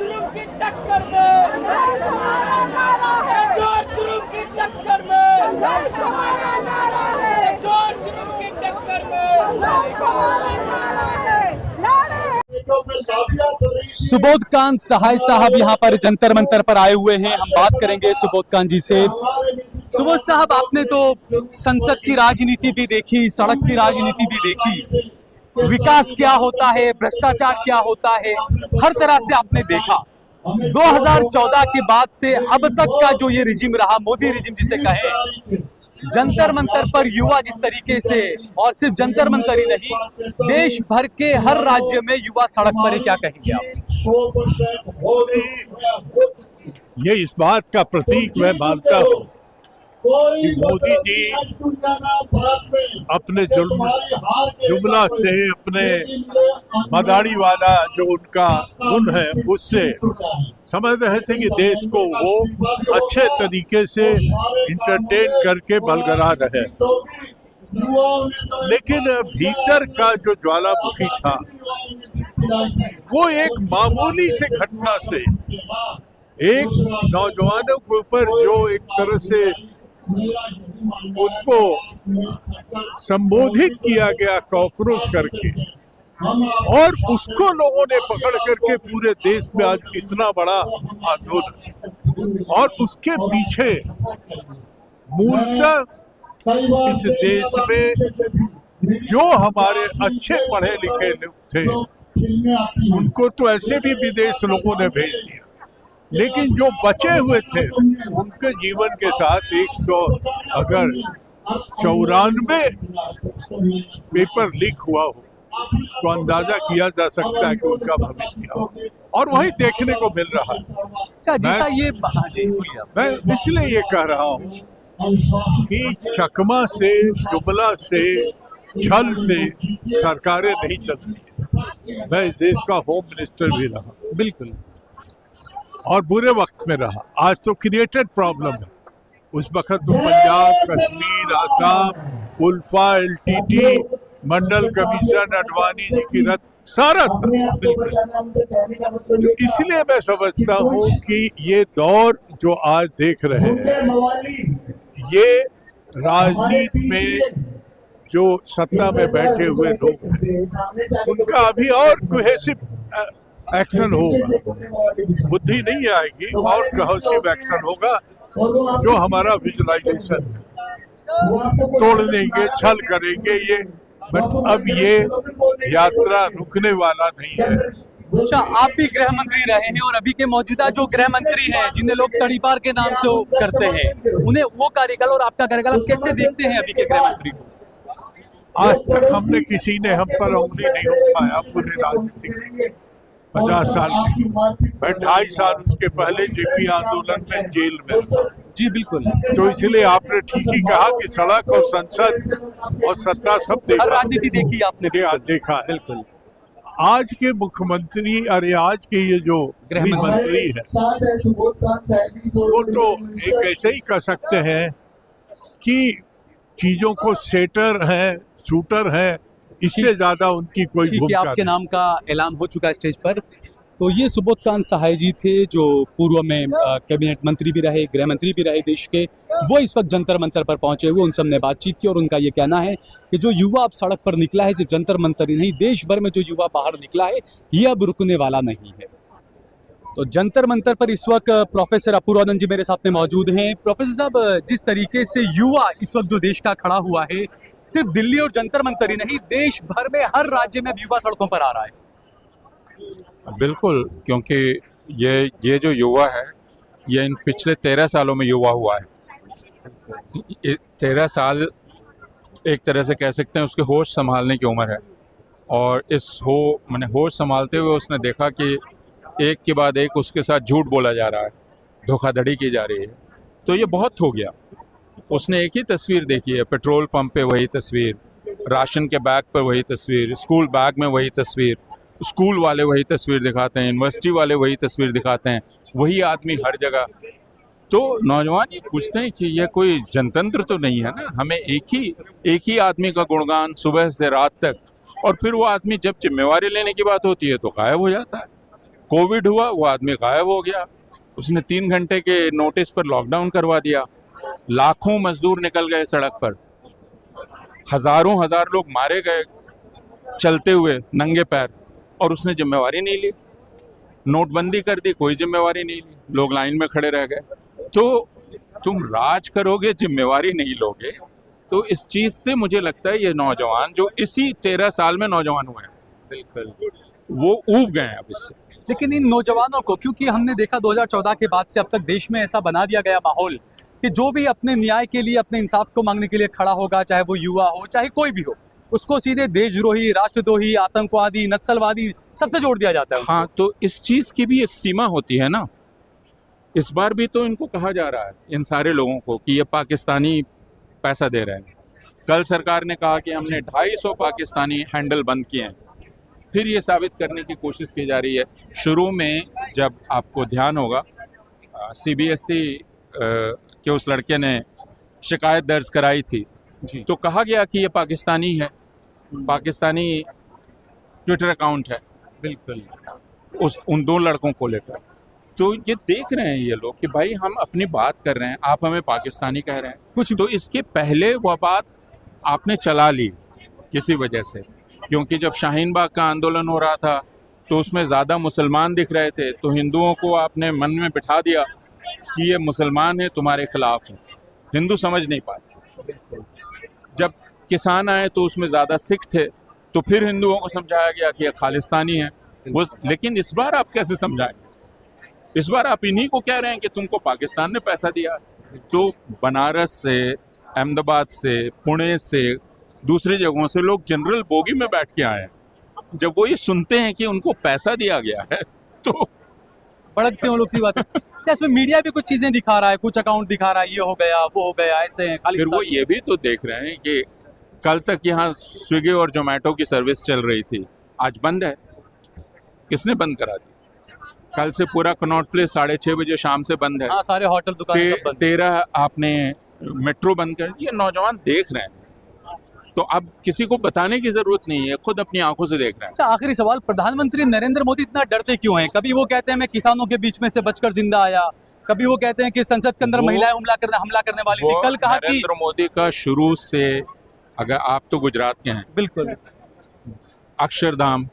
जुल्म की टक्कर में हमारा नारा है, जोर जुल्म की टक्कर में हमारा नारा है, जोर जुल्म की टक्कर में हमारा नारा है। सुबोधकांत सहाय साहब यहाँ पर जंतर मंतर पर आए हुए हैं। हम बात करेंगे सुबोधकांत जी से। सुबोध साहब, आपने तो संसद की राजनीति भी देखी, सड़क की राजनीति भी देखी, विकास क्या होता है, भ्रष्टाचार क्या होता है, हर तरह से आपने देखा। 2014 के बाद से अब तक का जो ये रिजिम रहा, मोदी रिजिम जिसे कहें, जंतर मंतर पर युवा जिस तरीके से, और सिर्फ जंतर मंतर ही नहीं, देश भर के हर राज्य में युवा सड़क पर है, क्या कहेंगे आप? ये इस बात का प्रतीक मैं मानता हूँ कि मोदी जी अपने जुमला से, अपने मदारी वाला जो उनका गुण है, उससे समझ रहे थे कि देश को वो अच्छे तरीके से इंटरटेन करके बलगरा रहे। लेकिन भीतर का जो ज्वालामुखी था, वो एक मामूली से घटना से, एक नौजवानों के ऊपर जो एक तरह से उनको संबोधित किया गया कॉकरोच करके, और उसको लोगों ने पकड़ करके पूरे देश में आज इतना बड़ा आंदोलन, और उसके पीछे मूलतः इस देश में जो हमारे अच्छे पढ़े लिखे लोग थे, उनको तो ऐसे भी विदेश लोगों ने भेज दिया, लेकिन जो बचे हुए थे उनके जीवन के साथ 194 पेपर लीक हुआ हो तो अंदाजा किया जा सकता है कि उनका भविष्य क्या हो, और वही देखने को मिल रहा है। अच्छा, जैसा ये मैं इसलिए ये कह रहा हूँ कि चकमा से, जुमला से, छल से सरकारें नहीं चलती। मैं इस देश का होम मिनिस्टर भी रहा, बिल्कुल, और बुरे वक्त में रहा। आज तो क्रिएटेड प्रॉब्लम है, उस वक्त तो पंजाब, कश्मीर, आसाम, उल्फा, एलटीटी, मंडल कमीशन, अडवाणी जी की रद्द, सारा था। तो इसलिए मैं समझता हूँ कि ये दौर जो आज देख रहे हैं, ये राजनीति में जो सत्ता में बैठे हुए लोग हैं, उनका अभी और कोहेसिव एक्शन होगा, बुद्धि नहीं आएगी, और कोहेसिव एक्शन होगा जो हमारा विजुअलाइजेशन है। तोड़ देंगे, छल करेंगे ये, बट अब ये यात्रा रुकने वाला नहीं है। अच्छा, आप भी गृह मंत्री रहे हैं, और अभी के मौजूदा जो गृह मंत्री हैं, जिन्हें लोग तड़ीपार के नाम से करते हैं, उन्हें वो कार्यकाल और आपका कार्यकाल आप कैसे देखते हैं अभी के गृह मंत्री को? आज तक हमने किसी ने हम पर उंगली नहीं उठाया पूरे राजनीति में 50 साल की। मैं 2.5 साल उसके पहले जेपी आंदोलन में जेल में था। जी बिल्कुल। तो इसलिए आपने ठीक ही कहा कि सड़क और संसद और सत्ता सब देखा, राजनीति देखी आपने, देखा है। बिल्कुल। आज के मुख्यमंत्री, अरे आज के ये जो गृह मंत्री है, वो तो एक ऐसे ही कह सकते हैं कि चीजों को सेटर है, शूटर है, इससे ज्यादा उनकी कोई भूमिका नहीं। आपके नाम का ऐलान हो चुका है स्टेज पर। तो ये सुबोधकांत सहाय जी थे, जो पूर्व में कैबिनेट मंत्री भी रहे, गृह मंत्री भी रहे देश के। वो इस वक्त जंतर मंतर पर पहुंचे हुए, उनसे हमने बातचीत की, और उनका ये कहना है कि जो युवा अब सड़क पर निकला है, सिर्फ जंतर मंतर ही नहीं, देश भर में जो युवा बाहर निकला है, ये अब रुकने वाला नहीं है। तो जंतर मंतर पर इस वक्त प्रोफेसर अपूर्वानंद जी मेरे साथ में मौजूद हैं। प्रोफेसर साहब, जिस तरीके से युवा इस वक्त जो देश का खड़ा हुआ है, सिर्फ दिल्ली और जंतर मंतर ही नहीं, देश भर में हर राज्य में युवा सड़कों पर आ रहा है। बिल्कुल, क्योंकि ये जो युवा है, ये इन पिछले 13 सालों में युवा हुआ है। 13 साल एक तरह से कह सकते हैं उसके होश संभालने की उम्र है, और इस होश संभालते हुए उसने देखा कि एक के बाद एक उसके साथ झूठ बोला जा रहा है, धोखाधड़ी की जा रही है। तो ये बहुत हो गया। उसने एक ही तस्वीर देखी है, पेट्रोल पंप पे वही तस्वीर, राशन के बैग पर वही तस्वीर, स्कूल बैग में वही तस्वीर, स्कूल वाले वही तस्वीर दिखाते हैं, यूनिवर्सिटी वाले वही तस्वीर दिखाते हैं, वही आदमी हर जगह। तो नौजवान ये पूछते हैं कि ये कोई जनतंत्र तो नहीं है ना, हमें एक ही आदमी का गुणगान सुबह से रात तक, और फिर वो आदमी जब जिम्मेवारी लेने की बात होती है तो गायब हो जाता है। कोविड हुआ, वो आदमी गायब हो गया, उसने 3 घंटे के नोटिस पर लॉकडाउन करवा दिया, लाखों मजदूर निकल गए सड़क पर, हजारों हजार लोग मारे गए चलते हुए नंगे पैर, और उसने जिम्मेवारी नहीं ली। नोटबंदी कर दी, कोई जिम्मेवारी नहीं ली, लोग लाइन में खड़े रह गए। तो तुम राज करोगे, जिम्मेवारी नहीं लोगे, तो इस चीज से मुझे लगता है ये नौजवान जो इसी 13 साल में नौजवान हुए हैं, बिल्कुल वो ऊब गए हैं अब इससे। लेकिन इन नौजवानों को, क्योंकि हमने देखा 2014 के बाद से अब तक देश में ऐसा बना दिया गया माहौल कि जो भी अपने न्याय के लिए, अपने इंसाफ को मांगने के लिए खड़ा होगा, चाहे वो युवा हो चाहे कोई भी हो, उसको सीधे देशद्रोही, राष्ट्रद्रोही, आतंकवादी, नक्सलवादी सबसे जोड़ दिया जाता है। हाँ, तो इस चीज की भी एक सीमा होती है ना। इस बार भी तो इनको कहा जा रहा है, इन सारे लोगों को, कि ये पाकिस्तानी पैसा दे रहे हैं। कल सरकार ने कहा कि हमने 250 पाकिस्तानी हैंडल बंद किए हैं। फिर ये साबित करने की कोशिश की जा रही है। शुरू में जब आपको ध्यान होगा, CBSE के उस लड़के ने शिकायत दर्ज कराई थी जी। तो कहा गया कि ये पाकिस्तानी है, पाकिस्तानी ट्विटर अकाउंट है, बिल्कुल उन 2 लड़कों को लेकर। तो ये देख रहे हैं ये लोग कि भाई हम अपनी बात कर रहे हैं, आप हमें पाकिस्तानी कह रहे हैं कुछ। तो इसके पहले वो बात आपने चला ली किसी वजह से, क्योंकि जब शाहीन बाग का आंदोलन हो रहा था तो उसमें ज़्यादा मुसलमान दिख रहे थे, तो हिंदुओं को आपने मन में बिठा दिया कि ये मुसलमान है, तुम्हारे खिलाफ है। हिंदू समझ नहीं पाए। जब किसान आए तो उसमें ज़्यादा सिख थे, तो फिर हिंदुओं को समझाया गया कि ये खालिस्तानी है वो। लेकिन इस बार आप कैसे समझाएंगे? इस बार आप इन्हीं को कह रहे हैं कि तुमको पाकिस्तान ने पैसा दिया। तो बनारस से, अहमदाबाद से, पुणे से, दूसरी जगहों से लोग जनरल बोगी में बैठ के आए हैं। जब वो ये सुनते हैं कि उनको पैसा दिया गया है तो भड़कते हैं लोग, सी बात है। तो इसमें मीडिया भी कुछ चीजें दिखा रहा है, कुछ अकाउंट दिखा रहा है, ये हो गया, वो हो गया, ऐसे हैं। फिर वो ये भी तो देख रहे हैं कि कल तक यहाँ स्विगी और जोमेटो की सर्विस चल रही थी, आज बंद है। किसने बंद करा दी? कल से पूरा कनॉट प्लेस 6:30 बजे शाम से बंद है। हाँ, सारे होटल दुकान सब बंद। 13 आपने मेट्रो बंद कर दी। ये नौजवान देख रहे हैं, तो अब किसी को बताने की जरूरत नहीं है, खुद अपनी आंखों से देख रहे हैं। अच्छा, आखिरी सवाल, प्रधानमंत्री नरेंद्र मोदी इतना डरते क्यों हैं? कभी वो कहते हैं मैं किसानों के बीच में से बचकर जिंदा आया, कभी वो कहते हैं कि संसद के अंदर महिलाएं हमला करने वाली थी। कल कहा कि नरेंद्र मोदी का शुरू से, अगर आप तो गुजरात के हैं, बिल्कुल, अक्षरधाम,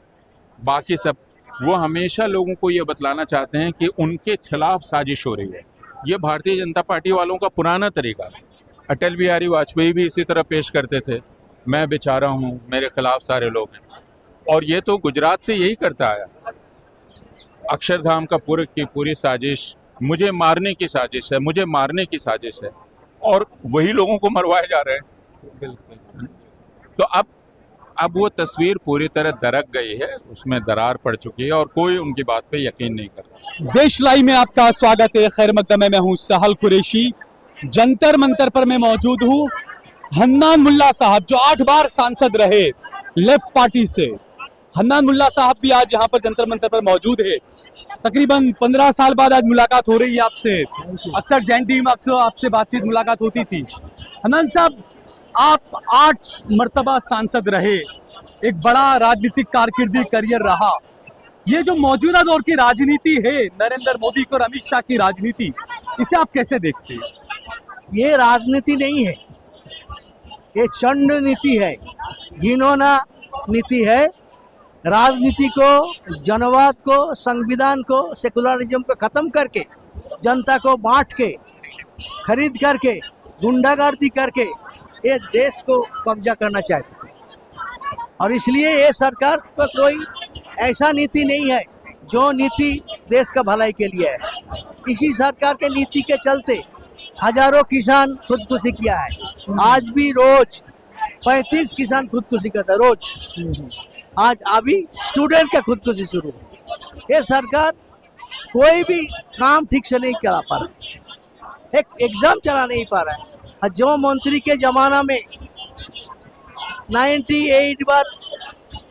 बाकी सब, वो हमेशा लोगों को ये बतलाना चाहते हैं कि उनके खिलाफ साजिश हो रही है। ये भारतीय जनता पार्टी वालों का पुराना तरीका है। अटल बिहारी वाजपेयी भी इसी तरह पेश करते थे, मैं बेचारा हूँ, मेरे खिलाफ सारे लोग हैं। और ये तो गुजरात से यही करता आया। अक्षरधाम का पूरी साजिश मुझे मारने की साजिश है, मुझे मारने की साजिश है, और वही लोगों को मरवाए जा रहे हैं। बिल्कुल। तो अब वो तस्वीर पूरी तरह दरक गई है, उसमें दरार पड़ चुकी है और कोई उनकी बात पे यकीन नहीं करता। देश लाइव में आपका स्वागत है। खैर मकदम है, मैं हूँ सहल कुरैशी। जंतर मंतर पर मैं मौजूद हूँ। हन्नान मुल्ला साहब जो 8 बार सांसद रहे लेफ्ट पार्टी से, हन्नान मुल्ला साहब भी आज यहाँ पर जंतर मंतर पर मौजूद है। तकरीबन 15 साल बाद आज मुलाकात हो रही है आपसे। अक्सर जैन टीम अक्सर आपसे बातचीत मुलाकात होती थी। हन्नान साहब, आप 8 मर्तबा सांसद रहे, एक बड़ा राजनीतिक कारकिर्दी करियर रहा। ये जो मौजूदा दौर की राजनीति है, नरेंद्र मोदी और अमित शाह की राजनीति, इसे आप कैसे देखते हैं? ये राजनीति नहीं है, ये चंड नीति है, घिनौना नीति है। राजनीति को, जनवाद को, संविधान को, सेकुलरिज्म को खत्म करके, जनता को बांट के, खरीद करके, गुंडागर्दी करके ये देश को कब्जा करना चाहते हैं। और इसलिए ये सरकार का कोई ऐसा नीति नहीं है जो नीति देश का भलाई के लिए है। इसी सरकार के नीति के चलते हजारों किसान खुदकुशी किया है। आज भी रोज 35 किसान खुदकुशी करता है रोज। आज अभी स्टूडेंट का खुदकुशी शुरू है। ये सरकार कोई भी काम ठीक से नहीं करा पा रहा, एक एग्जाम चला नहीं पा रहा है। जो मंत्री के जमाना में 98 बार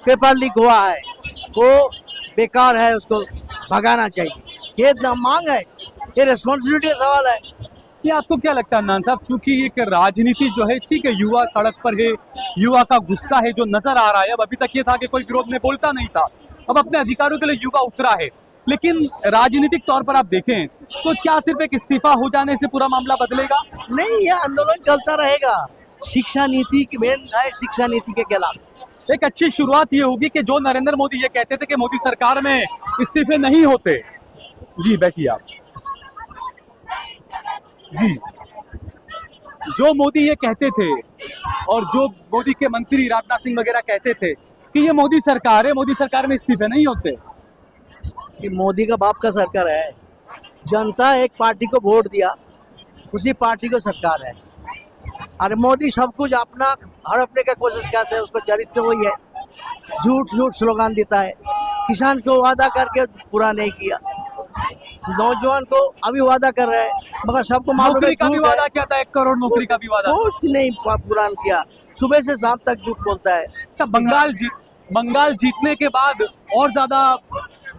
पेपर लीक हुआ है वो बेकार है, उसको भगाना चाहिए। ये मांग है, ये रिस्पॉन्सिबिलिटी का सवाल है। ये आपको क्या लगता है अन्नान साहब, चूंकि एक राजनीति जो है, ठीक है, युवा सड़क पर है, युवा का गुस्सा है जो नजर आ रहा है। अब अभी तक ये था कि कोई विरोध में बोलता नहीं था, अब अपने अधिकारों के लिए युवा उतरा है, लेकिन राजनीतिक तौर पर आप देखें तो क्या सिर्फ एक इस्तीफा हो जाने से पूरा मामला बदलेगा? नहीं, ये आंदोलन चलता रहेगा। शिक्षा नीति की मेन है, शिक्षा नीति के खिलाफ। एक अच्छी शुरुआत ये होगी कि जो नरेंद्र मोदी ये कहते थे कि मोदी सरकार में इस्तीफे नहीं होते। जी बैठिए आप। जी, जो मोदी ये कहते थे और जो मोदी के मंत्री राजनाथ सिंह वगैरह कहते थे कि ये मोदी सरकार है, मोदी सरकार में इस्तीफे नहीं होते। कि मोदी का बाप का सरकार है। जनता एक पार्टी को वोट दिया, उसी पार्टी को सरकार है। अरे मोदी सब कुछ अपना हड़पने की कोशिश करते हैं, उसको चरित्र वही है। झूठ झूठ स्लोगान देता है। किसान को वादा करके पूरा नहीं किया, नौजवान को अभी वादा कर रहे हैं, मगर सबको मालूम है नौकरी का भी झूठ है। वादा किया था, 1 करोड़ नौकरी का भी वादा। कुछ नहीं पूरा किया, सुबह से शाम तक झूठ बोलता है। अच्छा, बंगाल जीतने के बाद और ज्यादा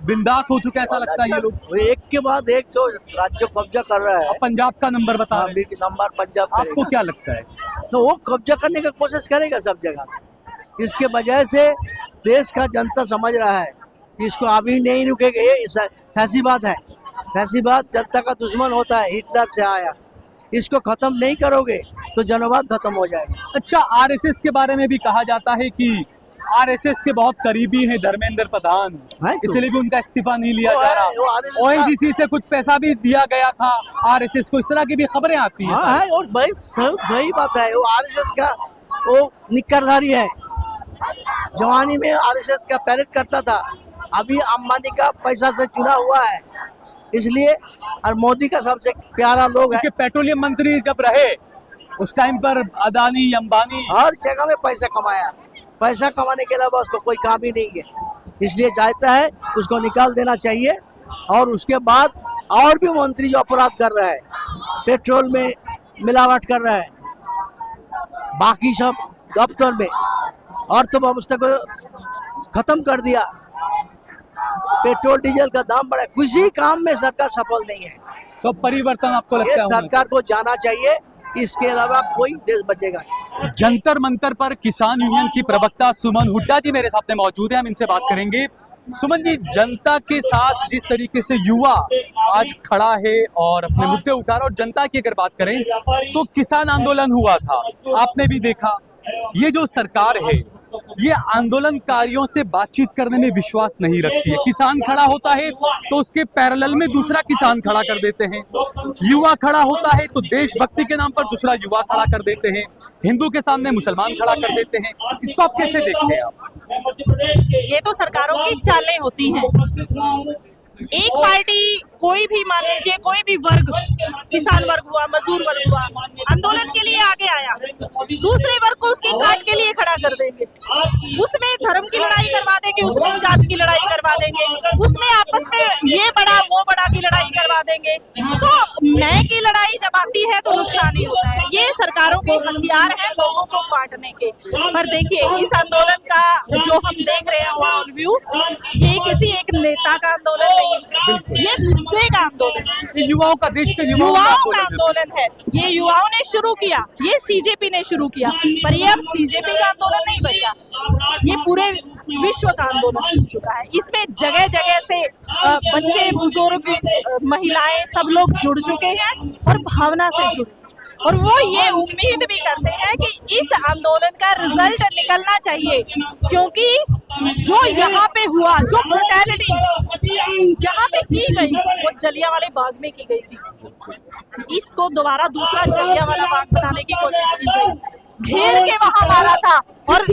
बिंदास हो चुका है ऐसा लगता है ये लोग। वो एक के बाद एक जो राज्य कब्जा कर रहा है। पंजाब का नंबर बता हाँ, रहे हैं। नंबर पंजाब आपको करेगा। क्या लगता है? तो वो कब्जा करने की कोशिश करेगा सब जगह। इसके वजह से देश का जनता समझ रहा है कि इसको अभी नहीं रुकेगा। ये फैसीबाद है, फैसीबाद जनता का दुश्मन होता है, हिटलर से आया। इसको खत्म नहीं करोगे तो जनवाद खत्म हो जाएगा। अच्छा, आरएसएस के बारे में भी कहा जाता है कि आरएसएस के बहुत करीबी हैं धर्मेंद्र प्रधान, है तो। इसलिए भी उनका इस्तीफा नहीं लिया वो जा है, वो रहा। RSS का- ओएनजीसी से कुछ पैसा भी दिया गया था आरएसएस को, इस तरह की भी खबरें आती हैं। हाँ है, और भाई सही बात है। वो आरएसएस का वो निक्करधारी है। जवानी में आरएसएस का पैरेड करता था, अभी अंबानी का पैसा से चुना हुआ है, इसलिए। और मोदी का सबसे प्यारा लोग है। क्योंकि पेट्रोलियम मंत्री जब रहे उस टाइम पर अदानी अंबानी हर जगह में पैसा कमाया, पैसा कमाने के अलावा उसको कोई काम ही नहीं है, इसलिए चाहता है उसको निकाल देना चाहिए। और उसके बाद और भी मंत्री जो अपराध कर रहा है, पेट्रोल में मिलावट कर रहा है, बाकी सब दफ्तर में अर्थव्यवस्था को खत्म कर दिया, पेट्रोल डीजल का दाम बढ़ा, किसी काम में सरकार सफल नहीं है। तो परिवर्तन आपको ये लगता है होना सरकार को जाना चाहिए, इसके अलावा कोई देश बचेगा नहीं। चाहिए? जंतर मंतर पर किसान यूनियन की प्रवक्ता सुमन हुड्डा जी मेरे सामने मौजूद है, हम इनसे बात करेंगे। सुमन जी, जनता के साथ जिस तरीके से युवा आज खड़ा है और अपने मुद्दे उठा रहा है, और जनता की अगर बात करें तो किसान आंदोलन हुआ था, आपने भी देखा। ये जो सरकार है ये आंदोलनकारियों से बातचीत करने में विश्वास नहीं रखती है। किसान खड़ा होता है तो उसके पैरेलल में दूसरा किसान खड़ा कर देते हैं, युवा खड़ा होता है तो देशभक्ति के नाम पर दूसरा युवा खड़ा कर देते हैं, हिंदू के सामने मुसलमान खड़ा कर देते हैं। इसको आप कैसे देखते हैं आप? ये तो सरकारों की चालें होती हैं। एक पार्टी कोई भी, मान लीजिए कोई भी वर्ग, किसान वर्ग हुआ, मजदूर वर्ग हुआ, आंदोलन के लिए आगे आया, दूसरे वर्ग को उसकी काट के लिए खड़ा कर देंगे, उसमें धर्म की लड़ाई करवा देंगे, उसमें जात की लड़ाई करवा देंगे, उसमें आपस में ये बड़ा वो बड़ा की लड़ाई करवा देंगे। तो मैं की लड़ाई जब आती है तो नुकसान ही होता है। ये सरकारों के हथियार हैं लोगों को बांटने के। पर देखिए, इस आंदोलन का जो हम देख रहे हैं ओवरऑल व्यू, ये किसी एक नेता का आंदोलन नहीं, ये मुद्दे का आंदोलन है, युवाओं का, देश के युवाओं का आंदोलन है। ये युवाओं ने शुरू किया, ये सीजेपी ने शुरू किया, पर ये अब सीजेपी का आंदोलन नहीं बचा, ये पूरे विश्व का आंदोलन हो चुका है। इसमें जगह जगह से बच्चे, बुजुर्ग, महिलाएं सब लोग जुड़ चुके हैं और भावना से जुड़े, और वो ये उम्मीद भी करते हैं कि इस आंदोलन का रिजल्ट निकलना चाहिए, क्योंकि जो यहाँ पे हुआ, जो ब्रुटैलिटी यहाँ पे की गई, वो जलियांवाला बाग में की गई थी। इसको दोबारा दूसरा जलियांवाला बाग बनाने की कोशिश की गई, घेर के वहां मारा था, और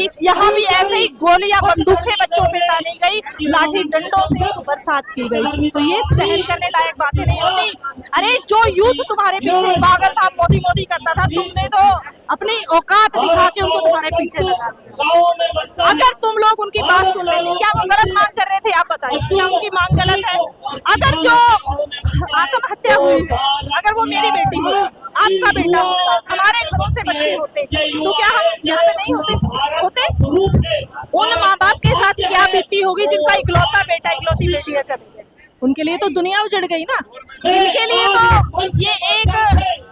इस यहाँ भी ऐसे ही गोलियां, बंदूकें बच्चों पे तानी गई, लाठी डंडों से बरसात की गई। तो ये सहन करने लायक बातें नहीं होती। अरे जो यूथ तुम्हारे पीछे पागल था, मोदी मोदी करता था, तुमने तो अपनी औकात दिखा के उनको तुम्हारे पीछे लगा दिया। अगर तुम लोग उनकी बात सुन लेते, क्या वो गलत मांग कर रहे थे? आप बताइए, क्या उनकी मांग गलत है? अगर जो आत्महत्या हुई है, अगर वो मेरी बेटी होती, आपका बेटा होता, हमारे घरों से बच्चे होते, तो क्या हम यहाँ पे नहीं होते? उन माँ बाप के साथ क्या बीती होगी जिनका इकलौता बेटा, इकलौती बेटियां चली गई। उनके लिए तो दुनिया उजड़ गई ना। इनके लिए तो ये एक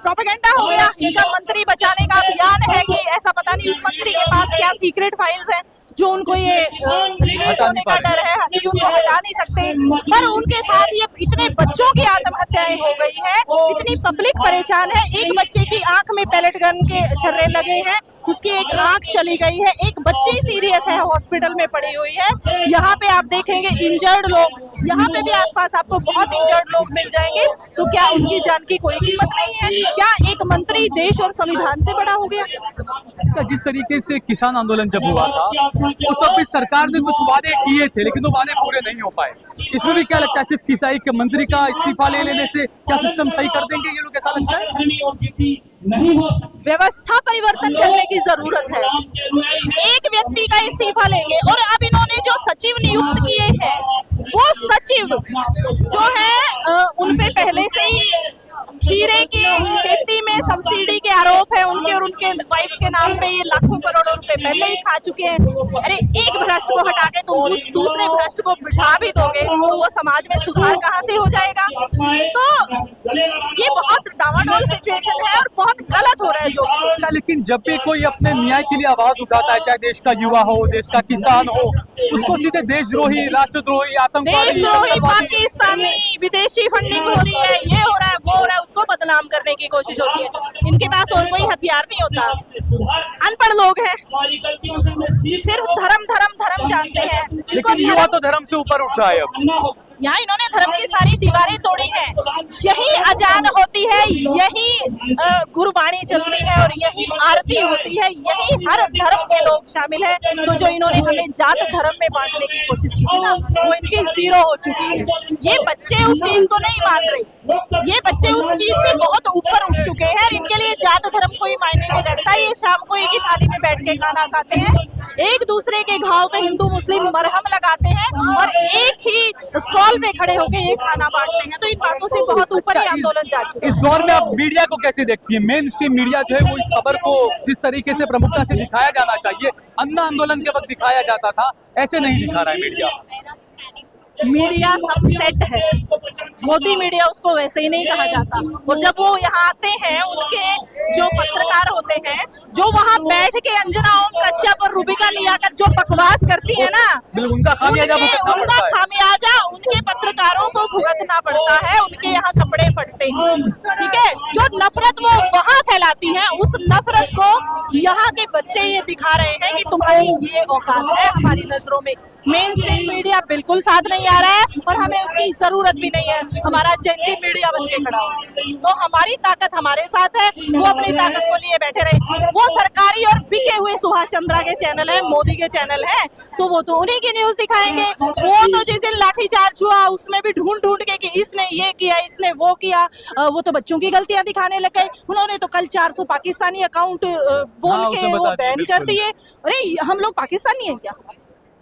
प्रोपेगेंडा हो गया। इनका मंत्री बचाने का अभियान है कि ऐसा पता नहीं उस मंत्री के पास क्या सीक्रेट फाइल्स हैं जो उनको ये रिलीज होने का डर है कि उनको हटा नहीं सकते। पर उनके साथ ये इतने बच्चों की आत्महत्याएं हो गई है, इतनी पब्लिक परेशान है। एक बच्चे की आंख में पैलेट गन के छर्रे लगे हैं, उसकी एक आंख चली गई है, एक बच्ची सीरियस है, हॉस्पिटल में पड़ी हुई है। यहाँ पे आप देखेंगे इंजर्ड लोग, यहाँ पे भी आसपास आपको बहुत इंजर्ड लोग मिल जाएंगे। तो क्या उनकी जान की कोई कीमत नहीं है? क्या एक मंत्री देश और संविधान से बड़ा हो गया? जिस तरीके से किसान आंदोलन जब हुआ था उस वक्त भी सरकार ने कुछ वादे किए थे, लेकिन वो वादे पूरे नहीं हो पाए। इसमें भी क्या लगता है, सिर्फ किसाई के मंत्री का इस्तीफा ले लेने से क्या सिस्टम सही कर देंगे ये लोग, ऐसा लगता है? व्यवस्था परिवर्तन करने की जरूरत है। एक व्यक्ति का इस्तीफा लेंगे और अब इन्होंने जो सचिव नियुक्त किए हैं वो सचिव जो है उन पे पहले से ही खीरे की खेती में सब्सिडी के आरोप है उनके और उनके वाइफ के नाम पे। ये लाखों करोड़ों रुपए पहले ही खा चुके हैं। अरे एक भ्रष्ट को हटा के तुम दूसरे भ्रष्ट को बिठा भी दोगे तो वो समाज में सुधार कहाँ से हो जाएगा? तो ये बहुत डावाडोल सिचुएशन है और बहुत गलत हो रहा है जो। अच्छा, लेकिन जब भी कोई अपने न्याय के लिए आवाज उठाता है, चाहे देश का युवा हो, देश का किसान हो, उसको सीधे देशद्रोही, राष्ट्रद्रोही, आतंकवादी, देशद्रोही, पाकिस्तानी, विदेशी फंडिंग हो रही है, ये हो रहा है, वो हो रहा है, उसको बदनाम करने की कोशिश होती है। इनके पास और कोई हथियार नहीं होता। अनपढ़ लोग हैं, सिर्फ धर्म धर्म धर्म जानते हैं। लेकिन युवा तो धर्म से ऊपर उठ रहा है अब। यहाँ इन्होंने धर्म की सारी दीवारें तोड़ी हैं। यही अजान होती है, यही गुरबाणी चलती है और यही आरती होती है, यही हर धर्म के लोग शामिल हैं। तो जो इन्होंने हमें जात धर्म में बांटने की कोशिश की थी ना, वो इनकी जीरो हो चुकी है। ये बच्चे उस चीज को नहीं मान रहे, ये बच्चे उस चीज से बहुत ऊपर उठ चुके हैं। इनके लिए जात धर्म कोई मायने नहीं रखता। ये शाम को एक ही थाली में बैठ के खाना खाते हैं, एक दूसरे के घाव पे हिंदू मुस्लिम मरहम लगाते हैं और एक ही स्टॉल पे खड़े होकर ये खाना बांटते हैं। तो इन बातों से बहुत ऊपर ही आंदोलन जा चुका है। इस दौर में आप मीडिया को कैसे देखती है? मेन स्ट्रीम मीडिया जो है वो इस खबर को जिस तरीके से प्रमुखता से दिखाया जाना चाहिए, अन्ना आंदोलन के वक्त दिखाया जाता था, ऐसे नहीं दिखा रहा है मीडिया। मीडिया सब सेट है, मोदी मीडिया उसको वैसे ही नहीं कहा जाता। और जब वो यहाँ आते हैं, उनके जो पत्रकार होते हैं, जो वहाँ बैठ के अंजना ओम कश्यप और रूबिका लियाकत जो बकवास करती है ना, उनका खामियाजा उनके पत्रकारों को भुगतना पड़ता है। उनके यहाँ कपड़े फटते हैं, ठीक है। जो नफरत वो वहाँ फैलाती है, उस नफरत को यहाँ के बच्चे ये दिखा रहे हैं कि तुम्हारी ये औकात है हमारी नजरों में। मेन स्ट्रीम मीडिया बिल्कुल साथ नहीं आ रहा है और हमें उसकी जरूरत भी नहीं है। हमारा जेनजी मीडिया बन के खड़ा हो, तो हमारी ताकत हमारे साथ है। वो अपनी ताकत को लिए बैठे रहे। वो सरकारी और बिके हुए सुभाष चंद्रा के चैनल है, मोदी के चैनल है, तो वो तो उन्हीं की न्यूज दिखाएंगे। वो तो जिस दिन लाठीचार्ज हुआ उसमें भी ढूंढ ढूंढ के कि इसने ये किया, इसने वो किया, वो तो बच्चों की गलतियां दिखाने लग गए। उन्होंने तो कल 400 पाकिस्तानी अकाउंट बोल के वो बैन कर दिए। अरे हम लोग पाकिस्तानी है क्या?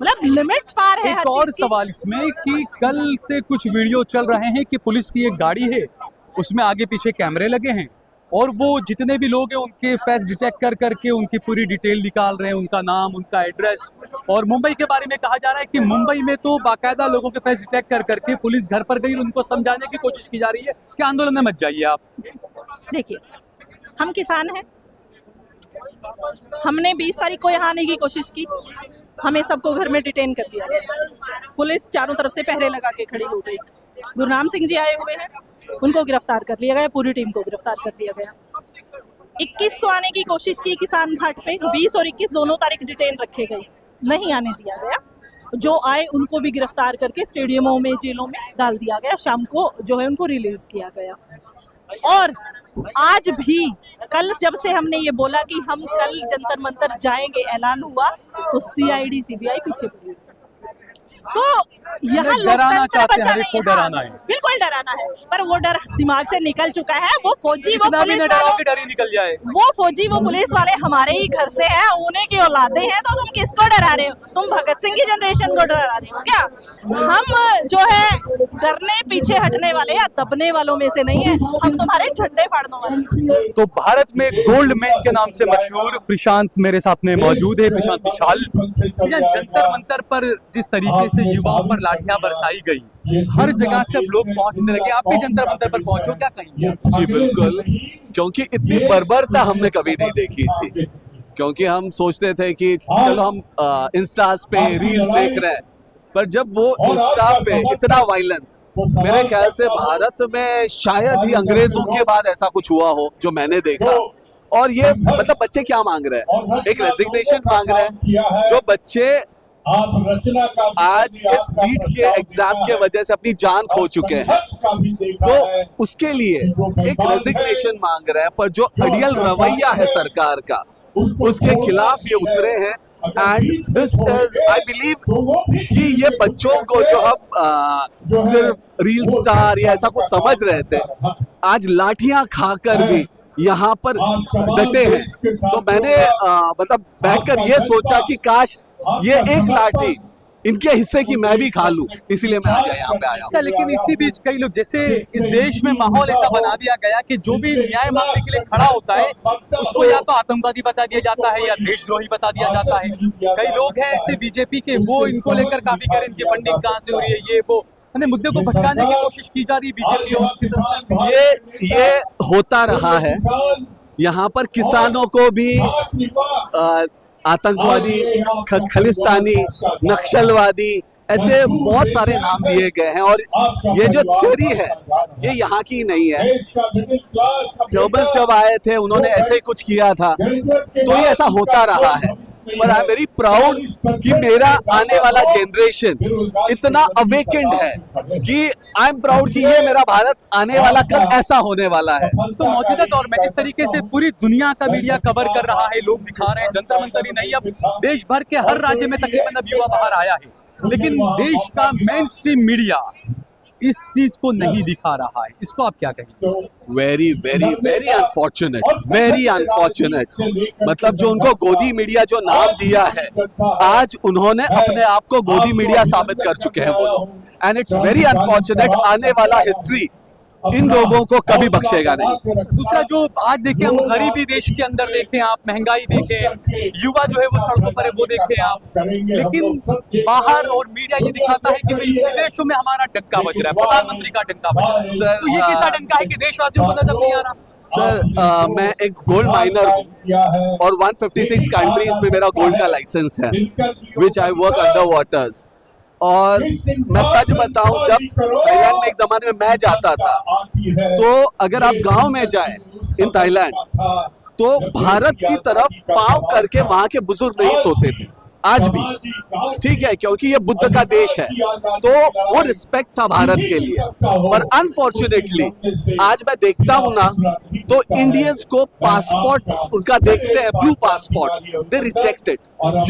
मतलब लिमिट पार है। एक और सवाल इसमें कि कल से कुछ वीडियो चल रहे हैं कि पुलिस की एक गाड़ी है, उसमें आगे पीछे कैमरे लगे हैं और वो जितने भी लोग हैं उनके फेस डिटेक्ट कर करके उनकी पूरी डिटेल निकाल रहे हैं, उनका नाम, उनका एड्रेस। और मुंबई के बारे में कहा जा रहा है कि मुंबई में तो बाकायदा लोगों के फेस डिटेक्ट कर करके पुलिस घर पर गई और उनको समझाने की कोशिश की जा रही है कि आंदोलन में मत जाइए आप। देखिए, हम किसान हैं, हमने 20 तारीख को यहाँ आने की कोशिश की, हमें सबको घर में डिटेन कर दिया गया। पुलिस चारों तरफ से पहरे लगा के खड़ी हो गई। गुरनाम सिंह जी आए हुए हैं, उनको गिरफ्तार कर लिया गया, पूरी टीम को गिरफ्तार कर लिया गया। 21 को आने की कोशिश की किसान घाट पे, 20 और 21 दोनों तारीख डिटेन रखे गए, नहीं आने दिया गया। जो आए उनको भी गिरफ्तार करके स्टेडियमों में, जेलों में डाल दिया गया। शाम को जो है उनको रिलीज किया गया। और आज भी, कल जब से हमने ये बोला कि हम कल जंतर मंतर जाएंगे, ऐलान हुआ, तो सीआईडी सीबीआई पीछे पड़ी। तो यहाँ लोकतंत्र बचा नहीं है। डराना है, बिल्कुल डराना है, पर वो डर दिमाग से निकल चुका है। वो फौजी, वो पुलिस वाले, डर ही निकल जाए। वो फौजी, वो पुलिस वाले हमारे ही घर से हैं, उन्हीं की औलादे हैं। तो तुम किसको डरा रहे हो? तुम भगत सिंह की जनरेशन को डरा रहे हो क्या? हम जो है डरने पीछे हटने वाले या दबने वालों में से नहीं है, हम तुम्हारे झंडे फाड़ने वाले। तो भारत में गोल्ड मैन के नाम से मशहूर प्रशांत मेरे साथ में मौजूद है, प्रशांत विशाल। या जंतर मंतर पर जिस तरीके से युवाओं पर लाठियां बरसाई गई, हर जगह से अब लोग पहुंचने लगे, आप भी जंतर मंतर पर पहुंचो, क्या कहेंगे? जी बिल्कुल, क्योंकि इतनी बर्बरता हमने कभी नहीं देखी थी। क्योंकि हम सोचते थे कि चलो हम इंस्टास पे रील्स देख रहे हैं, पर जब वो इंस्टा पे इतना वायलेंस, मेरे ख्याल से भारत में शायद ही अंग्रेजों के बाद ऐसा कुछ हुआ हो जो मैंने देखा। और ये मतलब बच्चे क्या मांग रहे हैं, एक रेजिग्नेशन मांग रहे हैं। जो बच्चे आज इस नीट के एग्जाम के वजह से अपनी जान खो चुके हैं, तो उसके लिए एक रेजिग्नेशन मांग रहे हैं। पर जो अड़ियल रवैया है सरकार का, उसके खिलाफ ये उतरे हैं। And this is, I believe कि ये बच्चों को जो हम सिर्फ रील स्टार या ऐसा कुछ समझ रहे थे, आज लाठियां खाकर भी यहाँ पर डटे हैं। तो मैंने मतलब बैठकर ये सोचा कि काश ये एक लाठी इनके हिस्से की मैं भी खा लूं, इसीलिए मैं आज यहाँ पे आया। अच्छा, लेकिन इसी बीच कई लोग, जैसे इस देश में माहौल ऐसा बना दिया गया कि जो भी न्याय मांगने के लिए खड़ा होता है उसको या तो आतंकवादी बता दिया जाता है या देशद्रोही बता दिया जाता है। कई लोग हैं ऐसे बीजेपी के, वो इनको लेकर काफी कह रहे हैं इनकी फंडिंग कहाँ से हो रही है, ये वो मुद्दे को भटकाने की कोशिश की जा रही है बीजेपी। ये होता रहा है। यहाँ पर किसानों को भी आतंकवादी, खलिस्तानी, नक्सलवादी, ऐसे बहुत सारे नाम दिए गए हैं। और ये जो थ्योरी है ये यहाँ की नहीं है। जर्मन्स जब आए थे उन्होंने ऐसे ही कुछ किया था, तो ये ऐसा होता रहा है। पर आई एम वेरी प्राउड कि मेरा आने वाला जनरेशन इतना अवेकेंड है कि आई एम प्राउड कि ये मेरा भारत आने वाला कल ऐसा होने वाला है। तो मौजूदा दौर में जिस तरीके से पूरी दुनिया का मीडिया कवर कर रहा है, लोग दिखा रहे हैं, जंतर मंतर ही नहीं, अब देश भर के हर राज्य में तकरीबन अब युवा बाहर आया है, लेकिन देश का मेन स्ट्रीम मीडिया इस चीज को नहीं दिखा रहा है, इसको आप क्या कहेंगे? Very very very unfortunate, very unfortunate. मतलब जो उनको गोदी मीडिया जो नाम दिया है, आज उन्होंने अपने आप को गोदी मीडिया साबित कर चुके हैं वो लोग। And it's very unfortunate. आने वाला हिस्ट्री इन लोगों को कभी बख्शेगा नहीं। दूसरा, जो आज देखें हम गरीबी देश के अंदर देखें, आप महंगाई देखें, युवा जो है वो सड़कों पर है वो देखें आप, लेकिन बाहर और मीडिया ये दिखाता है कि विदेशों में हमारा डंका बज रहा है, प्रधानमंत्री का डंका बज रहा है। तो ये कैसा डंका है कि देशवासियों को नजर नहीं आ रहा? सर, मैं एक गोल्ड माइनर हूँ और 156 कंट्रीज में मेरा गोल्ड का लाइसेंस है, विच आई वर्क अंडर वाटर्स। और मैं सच बताऊं, जब थाईलैंड में एक जमाने में मैं जाता था, तो अगर आप गांव में जाएं इन थाईलैंड, तो भारत की तरफ पाँव करके वहां के बुजुर्ग नहीं सोते थे, आज भी। ठीक है, क्योंकि ये बुद्ध का देश है, तो वो रिस्पेक्ट था भारत के लिए। पर अनफॉर्चुनेटली आज मैं देखता हूँ ना, तो इंडियंस को पासपोर्ट उनका देखते हैं, blue passport, they rejected.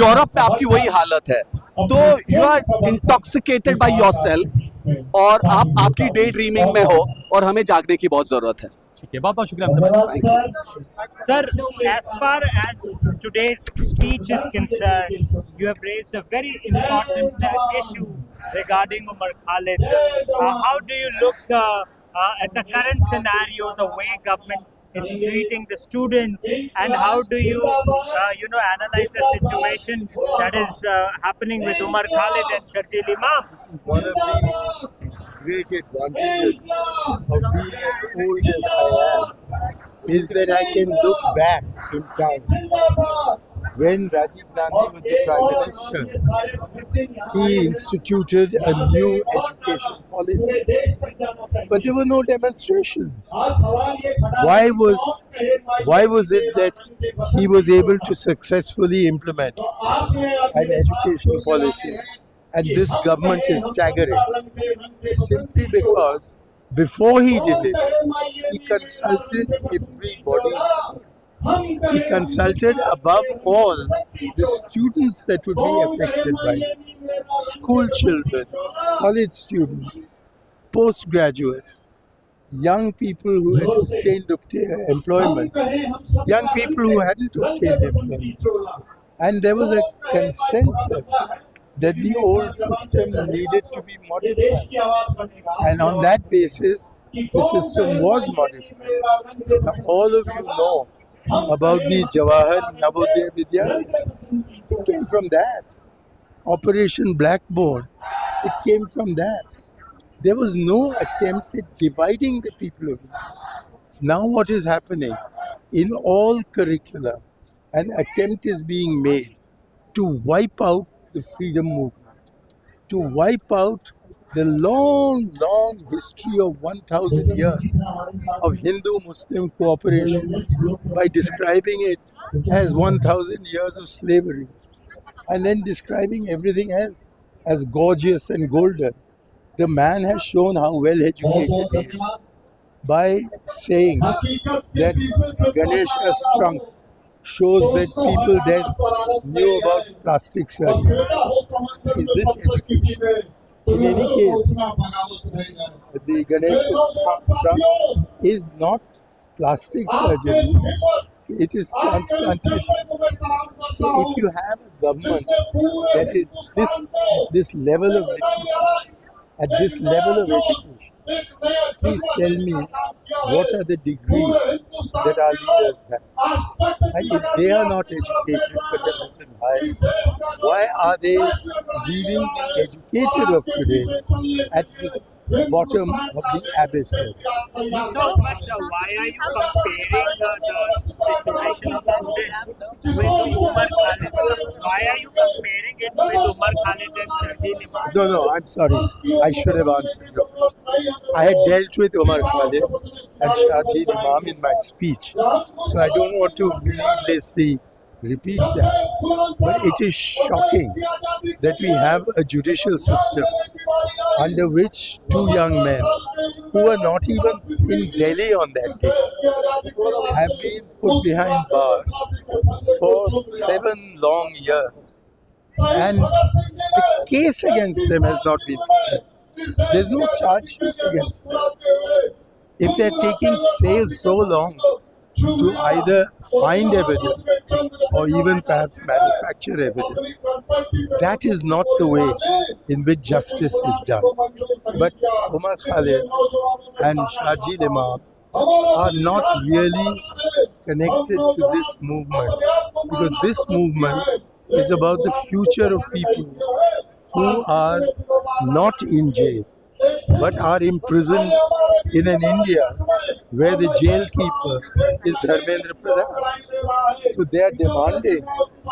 Europe में आपकी वही हालत है। तो you are intoxicated by yourself, और आप आपकी डे ड्रीमिंग में हो, और हमें जागने की बहुत जरूरत है। ठीक है, बहुत बहुत शुक्रिया। Sir, as far as today's speech is concerned, you have raised a very important issue regarding Umar Khalid. How do you look at the current scenario, the way government is treating the students, and how do you, analyze the situation that is happening with Umar Khalid and Sharjeel Imam? One of the great advantages of being as old as I am is that I can look back in time. When Rajiv Gandhi was the Prime Minister, he instituted a new education policy, but there were no demonstrations. Why was it that he was able to successfully implement an education policy, and this government is staggering? Simply because before he did it, he consulted everybody. He consulted above all the students that would be affected by it. School children, college students, postgraduates, young people who had obtained employment, young people who hadn't obtained employment. And there was a consensus that the old system needed to be modified. And on that basis, the system was modified. Now, all of you know about the Jawahar Navodaya Vidyalaya. It came from that. Operation Blackboard, it came from that. There was no attempt at dividing the people of India. Now what is happening? In all curricula, an attempt is being made to wipe out the freedom movement, to wipe out the long, long history of 1,000 years of Hindu-Muslim cooperation by describing it as 1,000 years of slavery and then describing everything else as gorgeous and golden. The man has shown how well educated he is by saying that Ganesha's trunk shows that people then knew about plastic surgery. Is this education? In any case, the Ganesha's trunk is not plastic surgery. It is transplantation. So if you have a government that is this level of literacy, at this level of education, please tell me what are the degrees that our leaders have. And if they are not educated but they're listen high, why are they leaving the educated of today at this bottom of the abyss? No, but why are you comparing the situation of Ujjain with Umar Khalid? Why are you comparing it with Umar Khalid and Shahid Imam? No, I'm sorry. I should have answered you. I had dealt with Umar Khalid and Shahid Imam in my speech, so I don't want to needlessly repeat that. But it is shocking that we have a judicial system under which two young men who were not even in Delhi on that day have been put behind bars for 7 long years. And the case against them has not been prepared. There's no charge sheet against them. If they're taking sales so long to either find evidence or even perhaps manufacture evidence, that is not the way in which justice is done. But Umar Khalid and Shahid Imam are not really connected to this movement, because this movement is about the future of people who are not in jail but are imprisoned in an India where the jail keeper is Dharmendra Pradhan. So they are demanding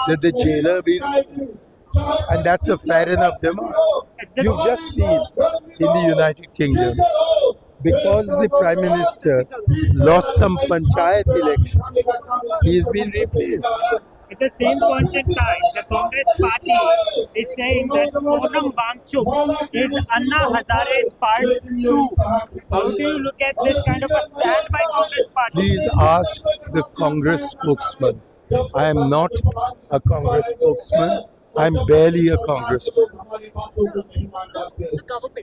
that the jailer be removed. And that's a fair enough demand. You've just seen in the United Kingdom, because the Prime Minister lost some panchayat election, he has been replaced. At the same point in time, the Congress party is saying that Sonam Wangchuk is Anna Hazare's part 2. How do you look at this kind of a stand by Congress party? Please ask the Congress spokesman. I am not a Congress spokesman. I'm barely a congressman. The government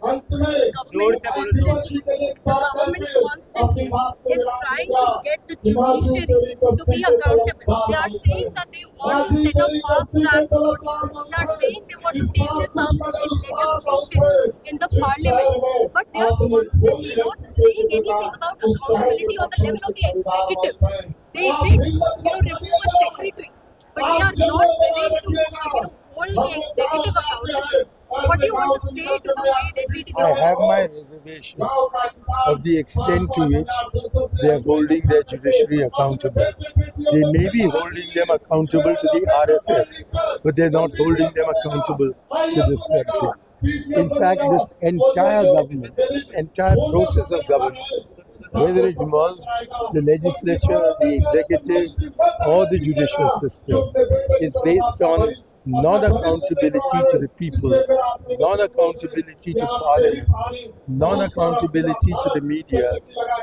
constantly is trying to get the judiciary to be accountable. They are saying that they want to set up fast-track courts. They are saying they want to take this up in legislation in the parliament. But they are constantly not saying anything about accountability on the level of the executive. They did, remove a secretary, but they are not willing to, hold the executive accountable. What do you want to say to the way they treat the I have my reservation of the extent to which they are holding their judiciary accountable. They may be holding them accountable to the RSS, but they're not holding them accountable to this country. In fact, this entire government, this entire process of government, whether it involves the legislature, the executive, or the judicial system, is based on non-accountability to the people, non-accountability to parliament, non-accountability to the media,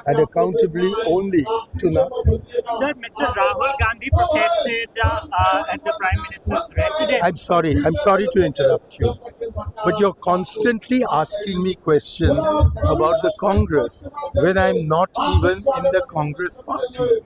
and accountability only to nothing. Sir, Mr. Rahul Gandhi protested at the Prime Minister's residence. I'm sorry to interrupt you, but you're constantly asking me questions about the Congress when I'm not even in the Congress party.